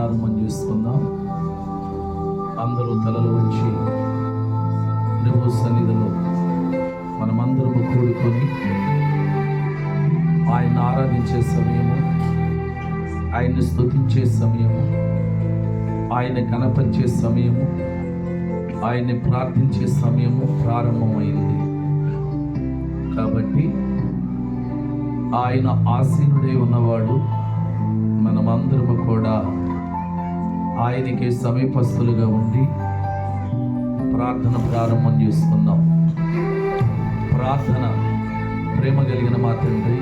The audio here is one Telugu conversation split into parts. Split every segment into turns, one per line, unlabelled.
ప్రారంభం చేసుకుందాం. అందరూ తలలు వంచి ప్రభు సన్నిధిలో మనమందరము కూడుకొని ఆయన ఆరాధించే సమయము, ఆయన్ని స్తుతించే సమయము, ఆయన కనపరిచే సమయము, ఆయన్ని ప్రార్థించే సమయము ప్రారంభమైంది. కాబట్టి ఆయన ఆసీనుడై ఉన్నవాడు, మనమందరము కూడా ఆయనకి సమీపస్తులుగా ఉండి ప్రార్థన ప్రారంభం చేసుకుందాం. ప్రార్థన. ప్రేమ కలిగిన మా తండ్రి,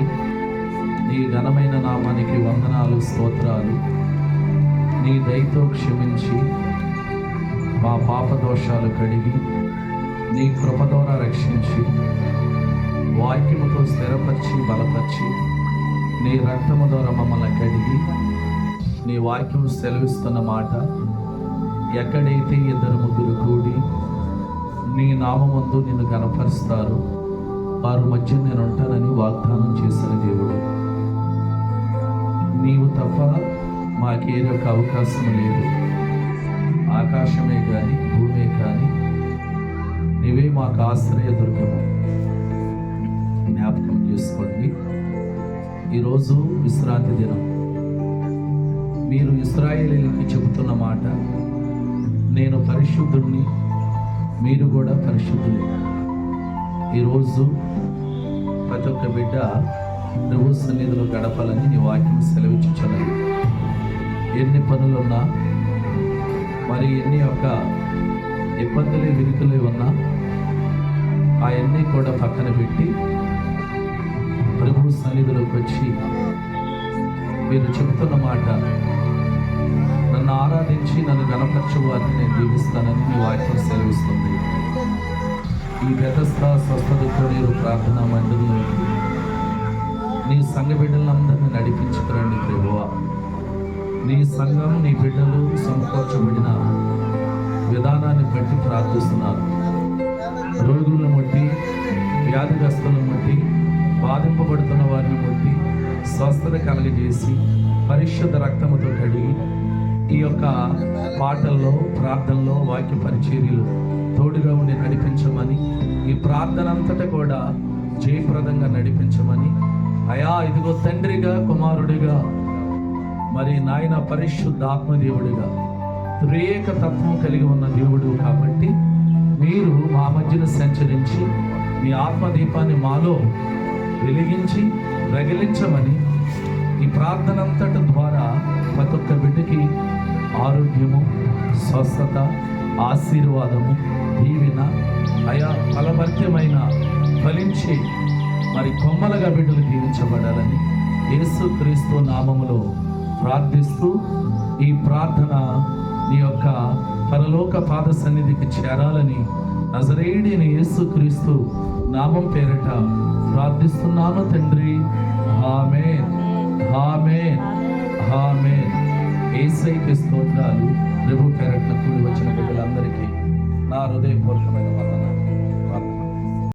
నీ ఘనమైన నామానికి వందనాలు, స్తోత్రాలు. నీ దయతో క్షమించి మా పాప దోషాలు కడిగి నీ కృప ద్వారా రక్షించి వాక్యముతో స్థిరపరిచి బలపరిచి నీ రక్తము ద్వారా మమ్మల్ని కడిగి నీ వాక్యం సెలవిస్తున్న మాట, ఎక్కడైతే ఇద్దరు ముగ్గురు కూడి నీ నామమందు నిన్ను కనపరుస్తారు వారి మధ్య నేను ఉంటానని వాగ్దానం చేసిన దేవుడు, నీవు తప్ప మాకేదొక అవకాశం లేదు. ఆకాశమే కానీ భూమే కానీ నీవే మాకు ఆశ్రయ దుర్గము. జ్ఞాపకం చేసుకోండి, ఈరోజు విశ్రాంతి దినం. మీరు ఇశ్రాయేలీయులకి చెబుతున్న మాట, నేను పరిశుద్ధుడిని, మీరు కూడా పరిశుద్ధులే. ఈరోజు ప్రతి ఒక్క బిడ్డ ప్రభు సన్నిధిలో గడపాలని నీ వాక్యం సెలవిచ్చుచున్నది. ఎన్ని పనులున్నా, మరి ఎన్ని యొక్క ఇబ్బందులు విరుకులు ఉన్నా అవన్నీ కూడా పక్కన పెట్టి ప్రభు సన్నిధిలోకి వచ్చి మీరు చెబుతున్న మాట, నన్ను ఆరాధించి నన్ను గణపరచు వారిని నేను దీవిస్తానని నీ వాక్యం సెలవిస్తుంది. ఈ బెతస్తా స్వస్థత కోనేరు ప్రార్థనా మందిరంలోకి నీ సంఘ బిడ్డలందరినీ నడిపించుకురండి ప్రభువా. నీ సంఘం, నీ బిడ్డలు సమకూర్చబడిన విధానాన్ని బట్టి ప్రార్థిస్తున్నారు. రోగులను ముట్టి, వ్యాధిగ్రస్తులను ముట్టి, బాధింపబడుతున్న వారిని ముట్టి స్వస్థత కలగజేసి పరిశుద్ధ రక్తముతో కడిగి ఈ యొక్క పాటల్లో, ప్రార్థనలో, వాక్య పరిచర్యలు తోడుగా ఉండి నడిపించమని, ఈ ప్రార్థన అంతటా కూడా జయప్రదంగా నడిపించమని, అయా ఇదిగో తండ్రిగా, కుమారుడిగా, మరి నాయన పరిశుద్ధ ఆత్మదేవుడిగా త్రియేక తత్వం కలిగి ఉన్న దేవుడు కాబట్టి మీరు మా మధ్యన సంచరించి మీ ఆత్మదీపాన్ని మాలో వెలిగించి రగిలించమని, ఈ ప్రార్థన అంతటి ద్వారా ప్రతి ఒక్క బిడ్డకి ఆరోగ్యము, స్వస్థత, ఆశీర్వాదము, దీవెన, అయా ఫలభరితమైన ఫలించి మరి కొమ్మలుగా బిడ్డలు దీవించబడాలని యేసుక్రీస్తు నామములో ప్రార్థిస్తూ, ఈ ప్రార్థన నీ యొక్క పరలోక పాద సన్నిధికి చేరాలని నజరేయుడైన యేసుక్రీస్తు నామం పేరట ప్రార్థిస్తున్నాను తండ్రి. ఆమేన్, ఆమేన్, ఆమేన్. యేసయ్యకి స్తోత్రాలు. ప్రభు పేరట కూడి వచ్చిన బిడ్డలందరికీ నా హృదయపూర్వకమైన వందనాలు.